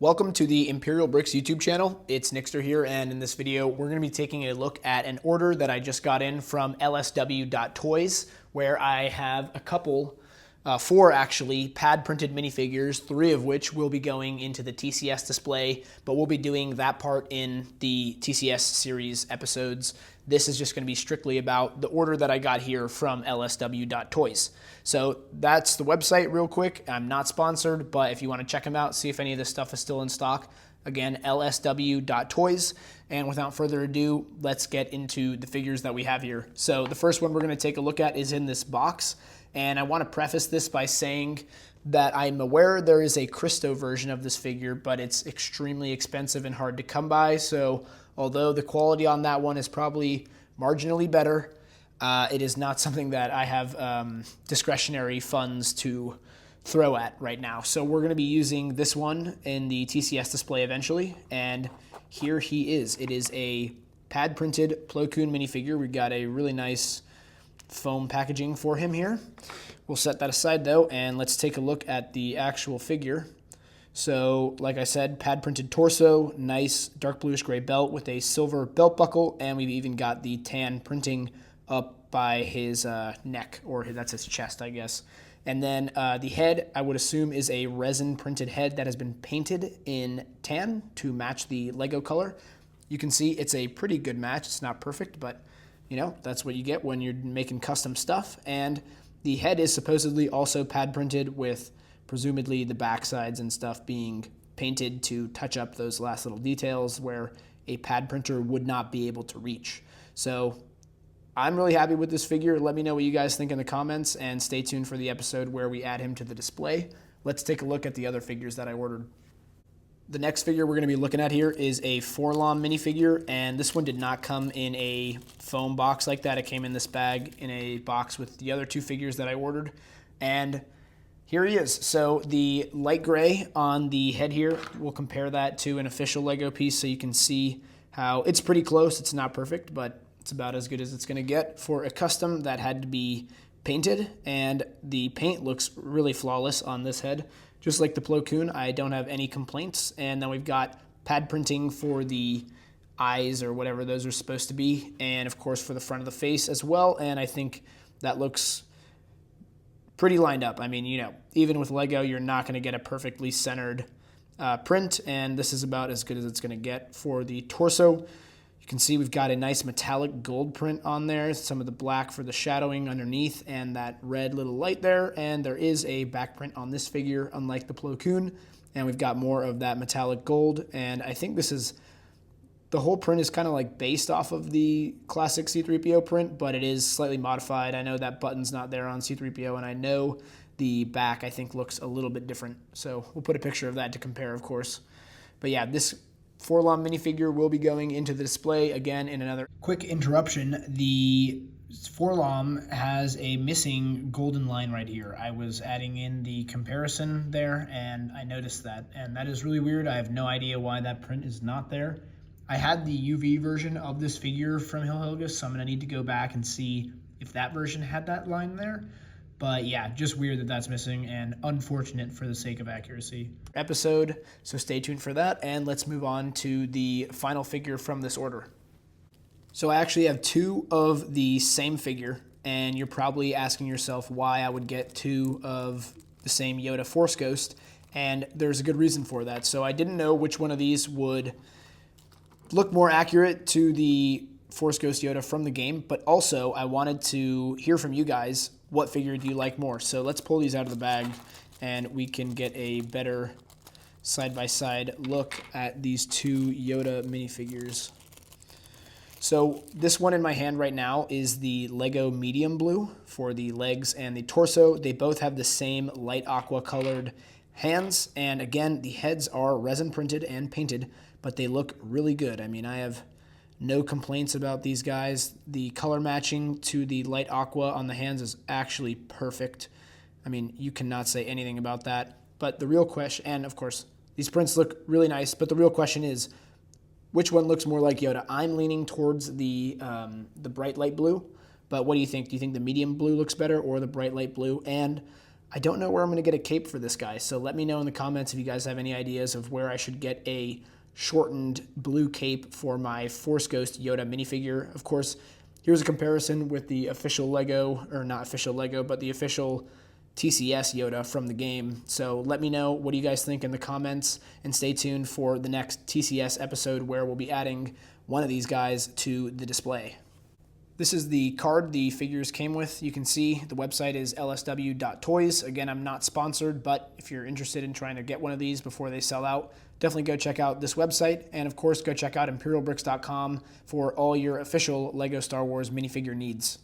Welcome to the Imperial Brickz YouTube channel. It's Nixter here, and in this video, we're going to be taking a look at an order that I just got in from lsw.toys, where I have a couple, four actually, pad printed minifigures, three of which will be going into the TCS display, but we'll be doing that part in the TCS series episodes. This is just going to be strictly about the order that I got here from lsw.toys. So that's the website real quick. I'm not sponsored, but if you want to check them out, see if any of this stuff is still in stock. Again, lsw.toys. And without further ado, let's get into the figures that we have here. So the first one we're going to take a look at is in this box. And I want to preface this by saying that I'm aware there is a Cristo version of this figure, but it's extremely expensive and hard to come by. So although the quality on that one is probably marginally better, it is not something that I have discretionary funds to throw at right now. So we're going to be using this one in the TCS display eventually. And here he is. It is a pad printed Plo Koon minifigure. We got a really nice foam packaging for him here. We'll set that aside though, and let's take a look at the actual figure. So like I said, pad printed torso, nice dark bluish gray belt with a silver belt buckle, and we've even got the tan printing up by his neck, or that's his chest, I guess. And then the head, I would assume, is a resin printed head that has been painted in tan to match the Lego color. You can see it's a pretty good match. It's not perfect, but you know, that's what you get when you're making custom stuff. And the head is supposedly also pad printed, with presumably the back sides and stuff being painted to touch up those last little details where a pad printer would not be able to reach. So I'm really happy with this figure. Let me know what you guys think in the comments, and stay tuned for the episode where we add him to the display. Let's take a look at the other figures that I ordered. The next figure we're going to be looking at here is a Forom minifigure, and this one did not come in a foam box like that. It came in this bag in a box with the other two figures that I ordered, and here he is. So the light gray on the head here, we'll compare that to an official Lego piece so you can see how it's pretty close. It's not perfect, but it's about as good as it's going to get for a custom that had to be painted, and the paint looks really flawless on this head. Just like the Plo Koon, I don't have any complaints. And then we've got pad printing for the eyes or whatever those are supposed to be, and of course for the front of the face as well. And I think that looks pretty lined up. I mean, you know, even with Lego, you're not going to get a perfectly centered print, and this is about as good as it's going to get. For the torso, you can see we've got a nice metallic gold print on there, some of the black for the shadowing underneath, and that red little light there. And there is a back print on this figure, unlike the Plo Koon, and we've got more of that metallic gold. And I think this is, the whole print is kind of like based off of the classic C3PO print, but it is slightly modified. I know that button's not there on C3PO, and I know the back, I think, looks a little bit different. So we'll put a picture of that to compare, of course. But yeah, this Forom minifigure will be going into the display again in another. Quick interruption, the Forom has a missing golden line right here. I was adding in the comparison there, and I noticed that, and that is really weird. I have no idea why that print is not there. I had the UV version of this figure from Hilhilgus, so I'm going to need to go back and see if that version had that line there. But yeah, just weird that that's missing, and unfortunate for the sake of accuracy. Episode, so stay tuned for that, and let's move on to the final figure from this order. So I actually have two of the same figure, and you're probably asking yourself why I would get two of the same Yoda Force Ghost, and there's a good reason for that. So I didn't know which one of these would look more accurate to the Force Ghost Yoda from the game, but also I wanted to hear from you guys, what figure do you like more? So let's pull these out of the bag, and we can get a better side-by-side look at these two Yoda minifigures. So this one in my hand right now is the Lego medium blue for the legs and the torso. They both have the same light aqua colored hands, and again, the heads are resin printed and painted, but they look really good. I mean, I have no complaints about these guys. The color matching to the light aqua on the hands is actually perfect. I mean, you cannot say anything about that. But the real question, and of course, these prints look really nice, but the real question is, which one looks more like Yoda? I'm leaning towards the bright light blue, but what do you think? Do you think the medium blue looks better or the bright light blue? And I don't know where I'm going to get a cape for this guy, so let me know in the comments if you guys have any ideas of where I should get a shortened blue cape for my Force Ghost Yoda minifigure. Of course, here's a comparison with the official Lego, or not official Lego, but the official TCS Yoda from the game. So let me know, what do you guys think in the comments, and stay tuned for the next TCS episode where we'll be adding one of these guys to the display. This is the card the figures came with. You can see the website is lsw.toys. Again, I'm not sponsored, but if you're interested in trying to get one of these before they sell out, definitely go check out this website. And of course, go check out imperialbrickz.com for all your official LEGO Star Wars minifigure needs.